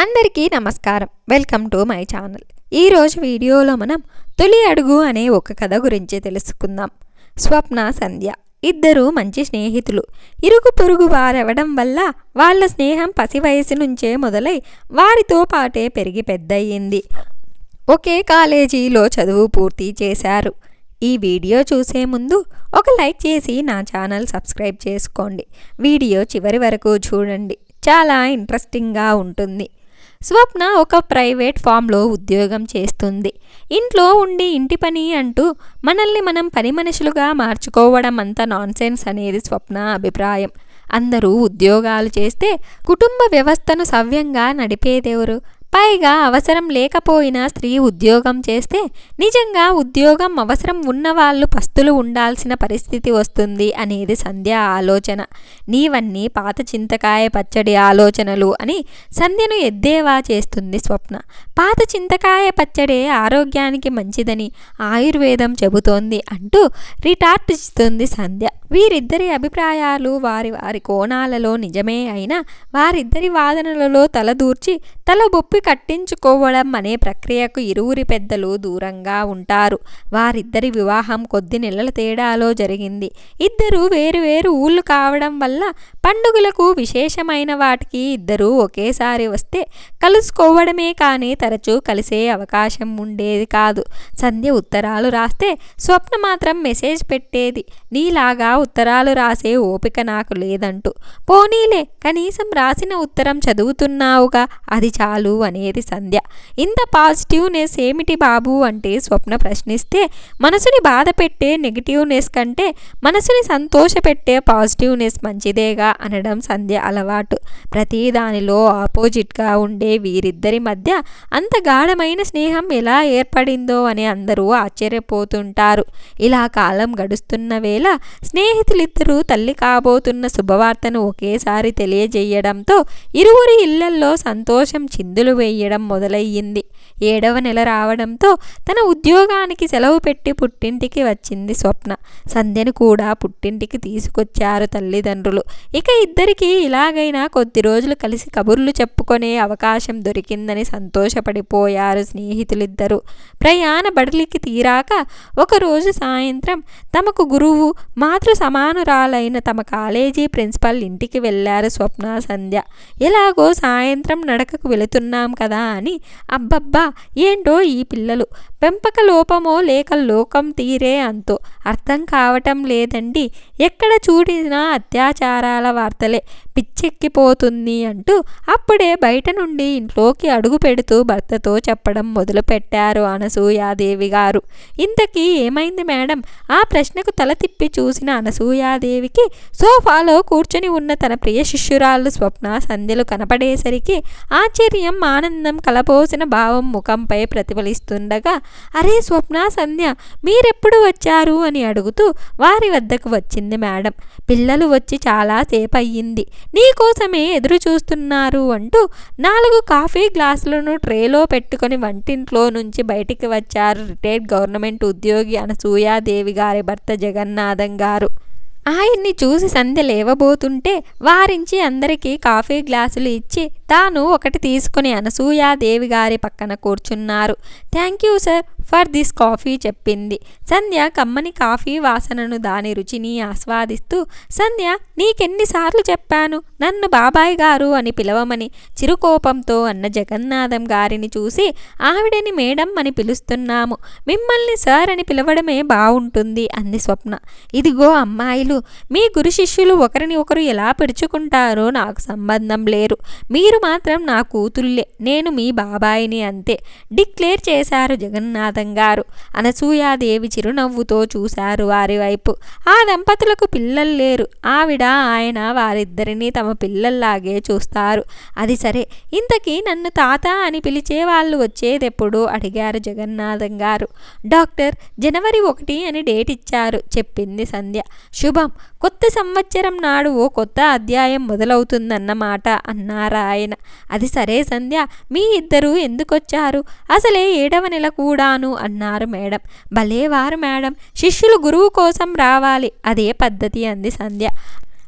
అందరికీ నమస్కారం. Welcome to my channel. ఈరోజు వీడియోలో మనం తొలి అడుగు అనే ఒక కథ గురించి తెలుసుకుందాం. స్వప్న, సంధ్య ఇద్దరు మంచి స్నేహితులు. ఇరుగు పొరుగు వారవడం వల్ల వాళ్ళ స్నేహం పసి వయసు నుంచే మొదలై వారితో పాటే పెరిగి పెద్దయింది. ఒకే కాలేజీలో చదువు పూర్తి చేశారు. ఈ వీడియో చూసే ముందు ఒక లైక్ చేసి నా ఛానల్ సబ్స్క్రైబ్ చేసుకోండి. వీడియో చివరి వరకు చూడండి, చాలా ఇంట్రెస్టింగ్గా ఉంటుంది. స్వప్న ఒక ప్రైవేట్ ఫామ్లో ఉద్యోగం చేస్తుంది. ఇంట్లో ఉండి ఇంటి పని అంటూ మనల్ని మనం పని మనుషులుగా మార్చుకోవడం అంత నాన్సెన్స్ అనేది స్వప్న అభిప్రాయం. అందరూ ఉద్యోగాలు చేస్తే కుటుంబ వ్యవస్థను సవ్యంగా నడిపేదెవరు? పైగా అవసరం లేకపోయినా స్త్రీ ఉద్యోగం చేస్తే నిజంగా ఉద్యోగం అవసరం ఉన్నవాళ్ళు పస్తులు ఉండాల్సిన పరిస్థితి వస్తుంది అనేది సంధ్య ఆలోచన. నీవన్నీ పాత చింతకాయ పచ్చడి ఆలోచనలు అని సంధ్యను ఎద్దేవా చేస్తుంది స్వప్న. పాత చింతకాయ పచ్చడే ఆరోగ్యానికి మంచిదని ఆయుర్వేదం చెబుతోంది అంటూ రిటార్ట్ ఇస్తుంది సంధ్య. వీరిద్దరి అభిప్రాయాలు వారి వారి కోణాలలో నిజమే అయినా వారిద్దరి వాదనలలో తలదూర్చి తల బొప్పి కట్టించుకోవడం అనే ప్రక్రియకు ఇరువురి పెద్దలు దూరంగా ఉంటారు. వారిద్దరి వివాహం కొద్ది నెలల తేడాలో జరిగింది. ఇద్దరు వేరు వేరు ఊళ్ళు కావడం వల్ల పండుగలకు విశేషమైన వాటికి ఇద్దరూ ఒకేసారి వస్తే కలుసుకోవడమే కానీ తరచూ కలిసే అవకాశం ఉండేది కాదు. సంధ్య ఉత్తరాలు రాస్తే స్వప్న మాత్రం మెసేజ్ పెట్టేది. నీలాగా ఉత్తరాలు రాసే ఓపిక నాకు లేదంటూ. పోనీలే, కనీసం రాసిన ఉత్తరం చదువుతున్నావుగా, అది చాలు అనేది సంధ్య. ఇంత పాజిటివ్నెస్ ఏమిటి బాబు అంటే స్వప్న ప్రశ్నిస్తే, మనసుని బాధ పెట్టే నెగిటివ్నెస్ కంటే మనసుని సంతోషపెట్టే పాజిటివ్నెస్ మంచిదేగా అనడం సంధ్య అలవాటు. ప్రతి దానిలో ఆపోజిట్గా ఉండే వీరిద్దరి మధ్య అంత గాఢమైన స్నేహం ఎలా ఏర్పడిందో అని అందరూ ఆశ్చర్యపోతుంటారు. ఇలా కాలం గడుస్తున్న వేళ స్నేహితులిద్దరూ తల్లి కాబోతున్న శుభవార్తను ఒకేసారి తెలియజేయడంతో ఇరువురి ఇళ్లల్లో సంతోషం చిందులు వేయడం మొదలయ్యింది. 7వ నెల రావడంతో తన ఉద్యోగానికి సెలవు పెట్టి పుట్టింటికి వచ్చింది స్వప్న. సంధ్యను కూడా పుట్టింటికి తీసుకొచ్చారు తల్లిదండ్రులు. ఇక ఇద్దరికీ ఇలాగైనా కొద్ది రోజులు కలిసి కబుర్లు చెప్పుకునే అవకాశం దొరికిందని సంతోషపడిపోయారు స్నేహితులిద్దరూ. ప్రయాణ బడిలికి తీరాక ఒకరోజు సాయంత్రం తమకు గురువు, మాతృ సమానురాలైన తమ కాలేజీ ప్రిన్సిపల్ ఇంటికి వెళ్లారు స్వప్న, సంధ్య. ఎలాగో సాయంత్రం నడకకు వెళుతున్నాం కదా అని. అబ్బబ్బా, ఏంటో ఈ పిల్లలు, పెంపక లోపమో లేక లోకం తీరే అంతో అర్థం కావటం లేదండి. ఎక్కడ చూడినా అత్యాచారాల వార్తలే, పిచ్చెక్కిపోతుంది అంటూ అప్పుడే బయట నుండి ఇంట్లోకి అడుగు పెడుతూ భర్తతో చెప్పడం మొదలుపెట్టారు అనసూయాదేవి గారు. ఇంతకీ ఏమైంది మేడం? ఆ ప్రశ్నకు తల తిప్పి చూసిన అనసూయాదేవికి సోఫాలో కూర్చొని ఉన్న తన ప్రియ శిష్యురాళ్ళు స్వప్న, సంధ్యలు కనపడేసరికి ఆశ్చర్యం, ఆనందం కలబోసిన భావం ముఖంపై ప్రతిఫలిస్తుండగా, అరే స్వప్న, సంధ్య మీరెప్పుడు వచ్చారు అని అడుగుతూ వారి వద్దకు వచ్చింది మేడం. పిల్లలు వచ్చి చాలాసేపు అయ్యింది, నీకోసమే ఎదురు చూస్తున్నారు అంటూ 4 కాఫీ గ్లాసులను ట్రేలో పెట్టుకుని వంటింట్లో నుంచి బయటికి వచ్చారు రిటైర్డ్ గవర్నమెంట్ ఉద్యోగి అనసూయాదేవి గారి భర్త జగన్నాథం గారు. ఆయన్ని చూసి సంధ్య లేవబోతుంటే వారించి అందరికీ కాఫీ గ్లాసులు ఇచ్చి తాను ఒకటి తీసుకుని అనసూయాదేవి గారి పక్కన కూర్చున్నారు. Thank you sir for this coffee చెప్పింది సంధ్య కమ్మని కాఫీ వాసనను, దాని రుచిని ఆస్వాదిస్తూ. సంధ్య, నీకెన్నిసార్లు చెప్పాను నన్ను బాబాయ్ గారు అని పిలవమని చిరుకోపంతో అన్న జగన్నాథం గారిని చూసి, ఆవిడని మేడం అని పిలుస్తున్నాము, మిమ్మల్ని సార్ అని పిలవడమే బాగుంటుంది అంది స్వప్న. ఇదిగో అమ్మాయిలు, మీ గురు శిష్యులు ఒకరిని ఒకరు ఎలా పిడుచుకుంటారో నాకు సంబంధం లేరు. మీరు మాత్రం నా కూతుళ్ళే, నేను మీ బాబాయిని అంతే డిక్లేర్ చేశారు జగన్నాథం గారు. అనసూయాదేవి చిరునవ్వుతో చూశారు వారి వైపు. ఆ దంపతులకు పిల్లలు లేరు. ఆవిడ, ఆయన వారిద్దరినీ తమ పిల్లల్లాగే చూస్తారు. అది సరే, ఇంతకీ నన్ను తాత అని పిలిచే వాళ్ళు వచ్చేదెప్పుడు అడిగారు జగన్నాథం గారు. డాక్టర్, జనవరి 1 అని డేట్ ఇచ్చారు చెప్పింది సంధ్య. శుభం, కొత్త సంవత్సరం నాడు ఓ కొత్త అధ్యాయం మొదలవుతుందన్నమాట అన్నారు ఆయన. అది సరే సంధ్య, మీ ఇద్దరు ఎందుకొచ్చారు? అసలే 7వ నెల కూడాను అన్నారు మేడం. భలేవారు మేడం, శిష్యులు గురువు కోసం రావాలి, అదే పద్ధతి అంది సంధ్య.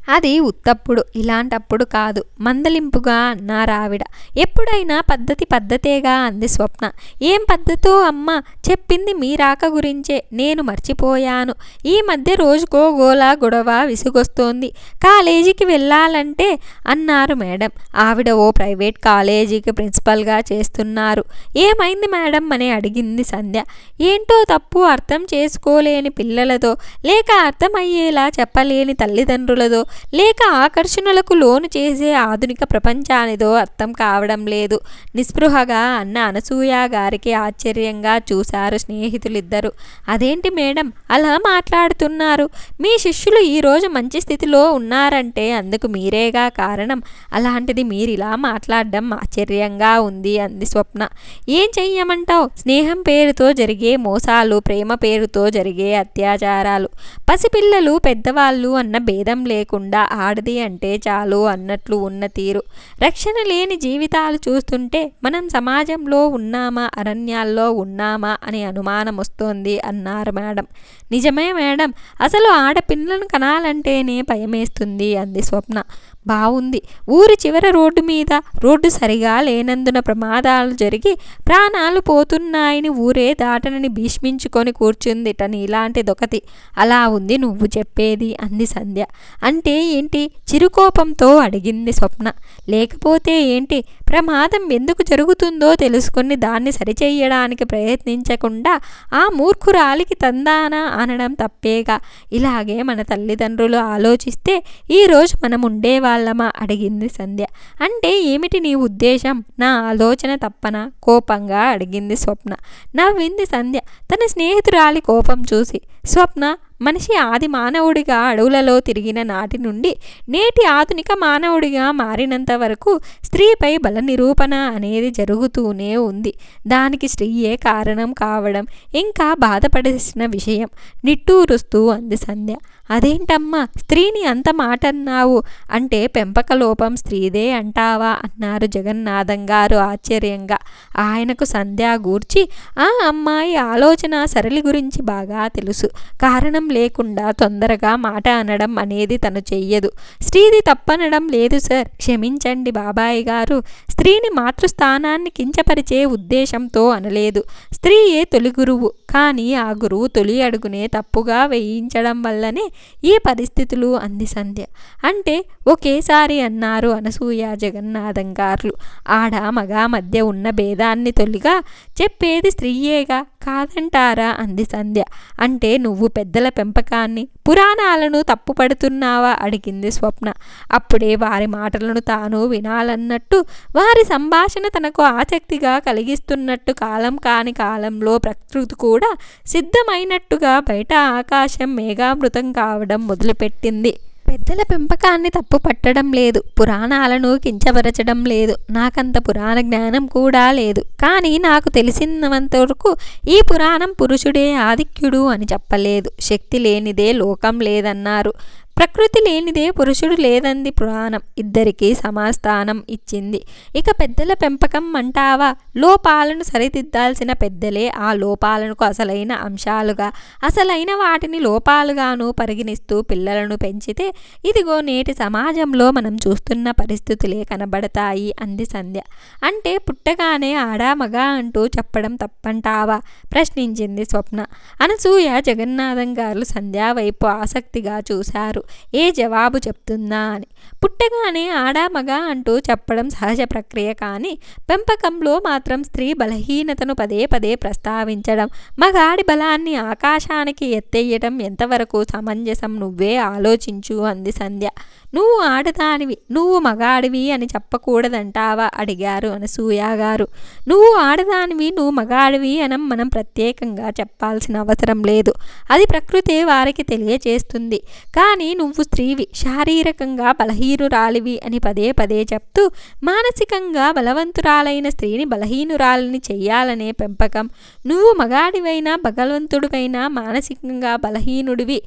అది ఉత్తప్పుడు, ఇలాంటప్పుడు కాదు మందలింపుగా అన్నారావిడ. ఎప్పుడైనా పద్ధతి పద్ధతేగా అంది స్వప్న. ఏం పద్ధతో అమ్మా? చెప్పింది మీ రాక గురించే, నేను మర్చిపోయాను. ఈ మధ్య రోజుకో గోల గొడవ విసుగొస్తోంది. కాలేజీకి వెళ్ళాలంటే అన్నారు మేడం. ఆవిడ ఓ ప్రైవేట్ కాలేజీకి ప్రిన్సిపల్గా చేస్తున్నారు. ఏమైంది మేడం అని అడిగింది సంధ్య. ఏంటో తప్పు అర్థం చేసుకోలేని పిల్లలతో, లేక అర్థమయ్యేలా చెప్పలేని తల్లిదండ్రులదో, లేక ఆకర్షణలకు లోను చేసే ఆధునిక ప్రపంచానిదో అర్థం కావడం లేదు నిస్పృహగా అన్న అనసూయ గారికి ఆశ్చర్యంగా చూశారు స్నేహితులిద్దరూ. అదేంటి మేడం అలా మాట్లాడుతున్నారు? మీ శిష్యులు ఈరోజు మంచి స్థితిలో ఉన్నారంటే అందుకు మీరేగా కారణం. అలాంటిది మీరిలా మాట్లాడడం ఆశ్చర్యంగా ఉంది అంది స్వప్న. ఏం చెయ్యమంటావు? స్నేహం పేరుతో జరిగే మోసాలు, ప్రేమ పేరుతో జరిగే అత్యాచారాలు, పసిపిల్లలు పెద్దవాళ్ళు అన్న భేదం లేకుండా ఆడది అంటే చాలు అన్నట్లు ఉన్న తీరు, రక్షణ లేని జీవితాలు చూస్తుంటే మనం సమాజంలో ఉన్నామా అరణ్యాల్లో ఉన్నామా అని అనుమానం వస్తోంది అన్నారు మేడం. నిజమే మేడం, అసలు ఆడపిల్లలను కనాలంటేనే భయమేస్తుంది అంది స్వప్న. బావుంది. ఊరి చివర రోడ్డు మీద రోడ్డు సరిగా లేనందున ప్రమాదాలు జరిగి ప్రాణాలు పోతున్నాయని ఊరే దాటనని భీష్మించుకొని కూర్చుందిట నీలాంటిదొకటి. అలా ఉంది నువ్వు చెప్పేది అంది సంధ్య. అంటే ఏంటి? చిరుకోపంతో అడిగింది స్వప్న. లేకపోతే ఏంటి? ప్రమాదం ఎందుకు జరుగుతుందో తెలుసుకుని దాన్ని సరిచెయ్యడానికి ప్రయత్నించకుండా ఆ మూర్ఖురాలికి తందానా అనడం తప్పేగా. ఇలాగే మన తల్లిదండ్రులు ఆలోచిస్తే ఈరోజు మనం ఉండేవాళ్ళమా అడిగింది సంధ్య. అంటే ఏమిటి నీ ఉద్దేశం? నా ఆలోచన తప్పనా? కోపంగా అడిగింది స్వప్న. నవ్వింది సంధ్య తన స్నేహితురాలి కోపం చూసి. స్వప్న, మనిషి ఆది మానవుడిగా అడవులలో తిరిగిన నాటి నుండి నేటి ఆధునిక మానవుడిగా మారినంత వరకు స్త్రీపై బల నిరూపణ అనేది జరుగుతూనే ఉంది. దానికి స్త్రీయే కారణం కావడం ఇంకా బాధపడేసిన విషయం నిట్టూరుస్తూ అంది సంధ్య. అదేంటమ్మా స్త్రీని అంత మాట అన్నావు? అంటే పెంపకలోపం స్త్రీదే అంటావా అన్నారు జగన్నాథం గారు ఆశ్చర్యంగా. ఆయనకు సంధ్య గూర్చి ఆ అమ్మాయి ఆలోచన సరళి గురించి బాగా తెలుసు. కారణం లేకుండా తొందరగా మాట అనడం అనేది తను చెయ్యదు. స్త్రీది తప్పనడం లేదు సార్, క్షమించండి బాబాయి గారు. స్త్రీని మాతృస్థానాన్ని కించపరిచే ఉద్దేశంతో అనలేదు. స్త్రీయే తొలి గురువు, కానీ ఆ గురువు తొలి అడుగునే తప్పుగా వేయించడం వల్లనే ఈ పరిస్థితులు అంది సంధ్య. అంటే ఒకేసారి అన్నారు అనసూయ జగన్నాథం గారు. ఆడ మగ మధ్య ఉన్న భేదాన్ని తొలిగా చెప్పేది స్త్రీయేగా, కాదంటారా అంది సంధ్య. అంటే నువ్వు పెద్దల పెంపకాన్ని, పురాణాలను తప్పుపడుతున్నావా అడిగింది స్వప్న. అప్పుడే వారి మాటలను తాను వినాలన్నట్టు, వారి సంభాషణ తనకు ఆసక్తిగా కలిగిస్తున్నట్టు కాలం కాని కాలంలో ప్రకృతి కూడా సిద్ధమైనట్టుగా బయట ఆకాశం మేఘామృతం కావడం మొదలుపెట్టింది. పెద్దల పెంపకాన్ని తప్పు పట్టడం లేదు, పురాణాలను కించపరచడం లేదు. నాకంత పురాణ జ్ఞానం కూడా లేదు. కానీ నాకు తెలిసినంతవరకు ఈ పురాణం పురుషుడే ఆదిక్యుడు అని చెప్పలేదు. శక్తి లేనిదే లోకం లేదన్నారు. ప్రకృతి లేనిదే పురుషుడు లేదంది పురాణం. ఇద్దరికీ సమాస్థానం ఇచ్చింది. ఇక పెద్దల పెంపకం అంటావా? లోపాలను సరిదిద్దాల్సిన పెద్దలే ఆ లోపాలను అసలైన అంశాలుగా, అసలైన వాటిని లోపాలుగాను పరిగణిస్తూ పిల్లలను పెంచితే ఇదిగో నేటి సమాజంలో మనం చూస్తున్న పరిస్థితులే కనబడతాయి అంది సంధ్య. అంటే పుట్టగానే ఆడా మగ అంటూ చెప్పడం తప్పంటావా ప్రశ్నించింది స్వప్న. అనసూయ జగన్నాథం గారు సంధ్య వైపు ఆసక్తిగా చూశారు. ఏ జవాబు చెప్తుందా అని. పుట్టగానే ఆడా మగ అంటూ చెప్పడం సహజ ప్రక్రియ, కానీ పెంపకంలో మాత్రం స్త్రీ బలహీనతను పదే పదే ప్రస్తావించడం, మగాడి బలాన్ని ఆకాశానికి ఎత్తేయడం ఎంతవరకు సమంజసం నువ్వే ఆలోచించు అంది సంధ్య. నువ్వు ఆడదానివి, నువ్వు మగాడివి అని చెప్పకూడదంటావా అడిగారు అనసూయ గారు. నువ్వు ఆడదానివి, నువ్వు మగాడివి అనం మనం ప్రత్యేకంగా చెప్పాల్సిన అవసరం లేదు. అది ప్రకృతే వారికి తెలియచేస్తుంది. కానీ నువ్వు స్త్రీవి, శారీరకంగా బలహీనురాలివి అని పదే పదే చెప్తూ మానసికంగా బలవంతురాలైన స్త్రీని బలహీనురాలిని చెయ్యాలనే పెంపకం. నువ్వు మగాడివైనా భగవంతుడివైనా మానసికంగా బలహీనుడివి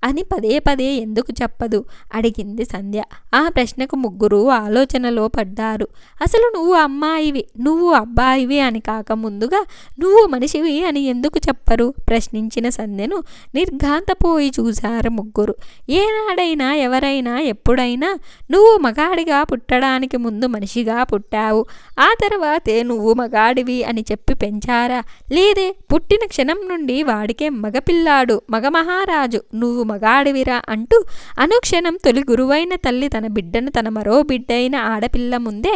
అని పదే పదే ఎందుకు చెప్పదు అడిగింది సంధ్య. ఆ ప్రశ్నకు ముగ్గురు ఆలోచనలో పడ్డారు. అసలు నువ్వు అమ్మాయివి, నువ్వు అబ్బాయివి అని కాక ముందుగా నువ్వు మనిషివి అని ఎందుకు చెప్పరు ప్రశ్నించిన సంధ్యను నిర్ఘాంతపోయి చూశారు ముగ్గురు. ఏనాడైనా ఎవరైనా ఎప్పుడైనా నువ్వు మగాడిగా పుట్టడానికి ముందు మనిషిగా పుట్టావు, ఆ తర్వాతే నువ్వు మగాడివి అని చెప్పి పెంచారా? లేదే, పుట్టిన క్షణం నుండి వాడికే మగపిల్లాడు, మగమహారాజు, నువ్వు మగాడివిరా అంటూ అనుక్షణం తొలి గురువైన తల్లి తన బిడ్డను తన మరో బిడ్డైన ఆడపిల్ల ముందే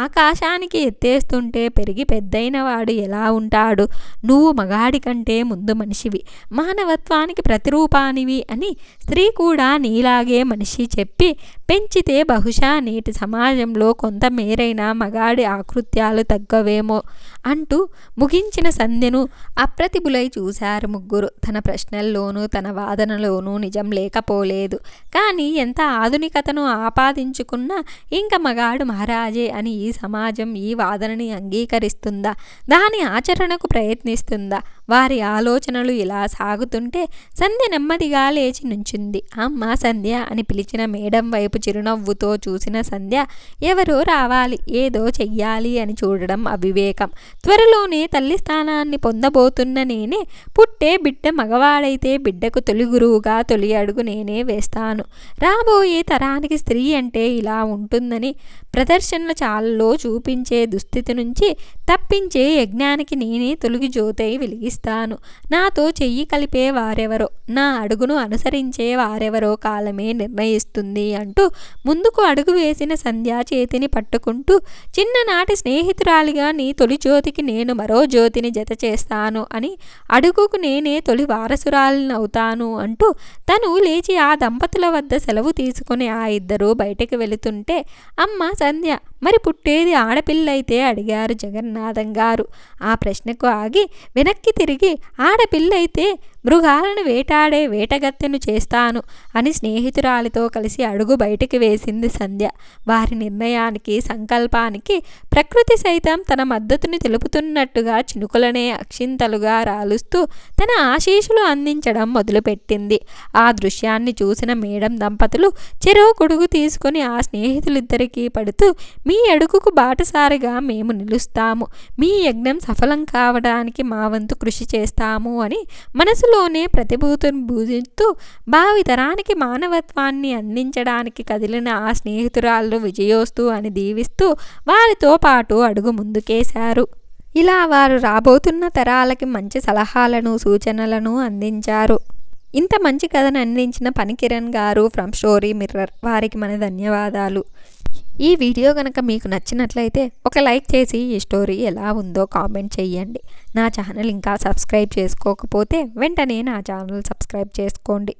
ఆకాశానికి ఎత్తేస్తుంటే పెరిగి పెద్దయిన వాడు ఎలా ఉంటాడు? నువ్వు మగాడి కంటే ముందు మనిషివి, మానవత్వానికి ప్రతిరూపానివి అని స్త్రీ కూడా నీలాగే మనిషి చెప్పి పెంచితే బహుశా నేటి సమాజంలో కొంత మేరైనా మగాడి ఆకృత్యాలు తగ్గవేమో అంటూ ముగించిన సంధ్యను అప్రతిభులై చూశారు ముగ్గురు. తన ప్రశ్నల్లోనూ తన వాదనలోనూ నిజం లేకపోలేదు, కానీ ఎంత ఆధునికతను ఆపాదించుకున్నా ఇంక మగాడు మహారాజే అని ఈ సమాజం ఈ వాదనని అంగీకరిస్తుందా? దాని ఆచరణకు ప్రయత్నిస్తుందా? వారి ఆలోచనలు ఇలా సాగుతుంటే సంధ్య నెమ్మదిగా లేచి నుంచుంది. అమ్మ సంధ్య అని పిలిచిన మేడం వైపు చిరునవ్వుతో చూసిన సంధ్య ఎవరో రావాలి, ఏదో చెయ్యాలి అని చూడడం అవివేకం. త్వరలోనే తల్లి స్థానాన్ని పొందబోతున్న నేనే పుట్టే బిడ్డ మగవాడైతే బిడ్డకు తొలి గురువుగా తొలి అడుగు నేనే వేస్తాను. రాబోయే తరానికి స్త్రీ అంటే ఇలా ఉంటుందని ప్రదర్శనల చాలలో చూపించే దుస్థితి నుంచి తప్పించే యజ్ఞానికి నేనే తొలగి జ్యోతై వెలిగిస్తాను. నాతో చెయ్యి కలిపే వారెవరో, నా అడుగును అనుసరించే వారెవరో కాలమే నిర్ణయిస్తుంది అంటూ ముందుకు అడుగు వేసిన సంధ్య చేతిని పట్టుకుంటూ చిన్ననాటి స్నేహితురాలిగా నీ తొలి జ్యోతికి నేను మరో జ్యోతిని జత చేస్తాను అని, అడుగుకు నేనే తొలి వారసురాలినవుతాను అంటూ తను లేచి ఆ దంపతుల వద్ద సెలవు తీసుకుని ఆ ఇద్దరూ బయటకు వెళుతుంటే అమ్మ సంధ్య మరి పుట్టేది ఆడపిల్లైతే అడిగారు జగన్నాథం గారు. ఆ ప్రశ్నకు ఆగి వెనక్కి తిరిగి ఆడపిల్లైతే మృగాలను వేటాడే వేటగత్తెను చేస్తాను అని స్నేహితురాలితో కలిసి అడుగు బయటికి వేసింది సంధ్య. వారి నిర్ణయానికి సంకల్పానికి ప్రకృతి సైతం తన మద్దతుని తెలుపుతున్నట్టుగా చినుకులనే అక్షింతలుగా రాలుస్తూ తన ఆశీస్సులు అందించడం మొదలుపెట్టింది. ఆ దృశ్యాన్ని చూసిన మేడం దంపతులు చెరో గొడుగు తీసుకుని ఆ స్నేహితులిద్దరికీ పడుతూ మీ అడుగుకు బాటసారిగా మేము నిలుస్తాము, మీ యజ్ఞం సఫలం కావడానికి మా వంతు కృషి చేస్తాము అని మనసులోనే ప్రతిభూతిని పూజిస్తూ భావితరానికి మానవత్వాన్ని అందించడానికి కదిలిన ఆ స్నేహితురాళ్ళు విజయోస్తు అని దీవిస్తూ వారితో పాటు అడుగు ముందుకేశారు. ఇలా వారు రాబోతున్న తరాలకి మంచి సలహాలను సూచనలను అందించారు. ఇంత మంచి కథను అందించిన పనికిరణ్ గారు ఫ్రమ్ స్టోరీ మిర్రర్ వారికి మన ధన్యవాదాలు. ఈ వీడియో కనుక మీకు నచ్చినట్లయితే ఒక లైక్ చేసి ఈ స్టోరీ ఎలా ఉందో కామెంట్ చేయండి. నా ఛానల్ ఇంకా సబ్స్క్రైబ్ చేసుకోకపోతే వెంటనే నా ఛానల్ సబ్స్క్రైబ్ చేసుకోండి.